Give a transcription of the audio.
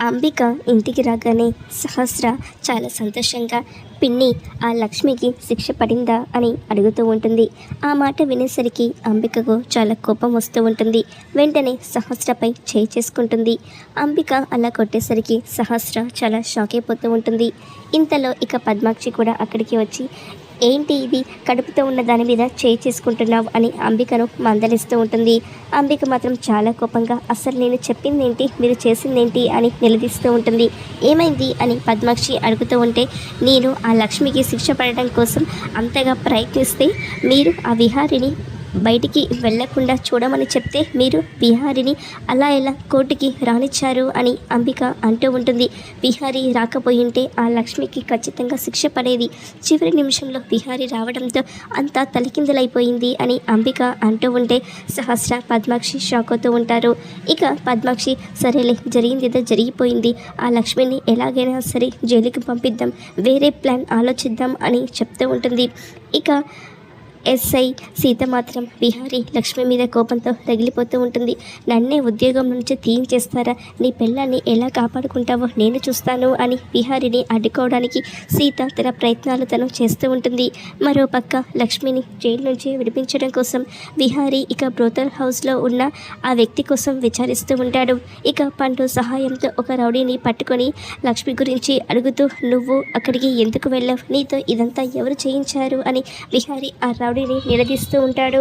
అంబిక ఇంటికి రాగానే సహస్ర చాలా సంతోషంగా పిన్ని ఆ లక్ష్మికి శిక్ష పడిందా అని అడుగుతూ ఉంటుంది. ఆ మాట వినేసరికి అంబికకు చాలా కోపం వస్తూ ఉంటుంది. వెంటనే సహస్రపై చేయి చేసుకుంటుంది. అంబిక అలా కొట్టేసరికి సహస్ర చాలా షాక్ అయిపోతూ ఉంటుంది. ఇంతలో ఇక పద్మాక్షి కూడా అక్కడికి వచ్చి ఏంటి ఇది కడుపుతో ఉన్న దాని మీద చేయి చేసుకుంటున్నావు అని అంబికను మందలిస్తూ ఉంటుంది. అంబిక మాత్రం చాలా కోపంగా అసలు నేను చెప్పిందేంటి మీరు చేసిందేంటి అని నిలదీస్తూ ఉంటుంది. ఏమైంది అని పద్మాక్షి అడుగుతూ ఉంటే నేను ఆ లక్ష్మికి శిక్ష పడడం కోసం అంతగా ప్రయత్నిస్తే మీరు ఆ విహారిని బయటికి వెళ్లకుండా చూడమని చెప్తే మీరు విహారిని అలా ఎలా కోర్టుకి రానిచ్చారు అని అంబిక అంటూ ఉంటుంది. విహారి రాకపోయింటే ఆ లక్ష్మికి ఖచ్చితంగా శిక్ష పడేది. చివరి నిమిషంలో విహారి రావడంతో అంతా తలకిందులైపోయింది అని అంబిక అంటూ ఉంటే సహస్ర పద్మాక్షి షాక్ అవుతూ ఉంటారు. ఇక పద్మాక్షి సరేలే జరిగిందేదో జరిగిపోయింది, ఆ లక్ష్మిని ఎలాగైనా సరే జైలుకి పంపిద్దాం, వేరే ప్లాన్ ఆలోచిద్దాం అని చెప్తూ ఉంటుంది. ఇక ఎస్ఐ సీత మాత్రం విహారి లక్ష్మి మీద కోపంతో రగిలిపోతూ ఉంటుంది. నన్నే ఉద్యోగం నుంచి తీయించేస్తారా, నీ పిల్లాన్ని ఎలా కాపాడుకుంటావో నేను చూస్తాను అని విహారిని అడ్డుకోవడానికి సీత తన ప్రయత్నాలు తను చేస్తూ ఉంటుంది. మరోపక్క లక్ష్మిని జైలు నుంచి విడిపించడం కోసం విహారి ఇక బ్రోతల్ హౌస్లో ఉన్న ఆ వ్యక్తి కోసం విచారిస్తూ ఉంటాడు. ఇక పండు సహాయంతో ఒక రౌడీని పట్టుకొని లక్ష్మి గురించి అడుగుతూ నువ్వు అక్కడికి ఎందుకు వెళ్ళావు, నీతో ఇదంతా ఎవరు చేయించారు అని విహారి ఆ రౌడీని నిలదీస్తూ ఉంటాడు.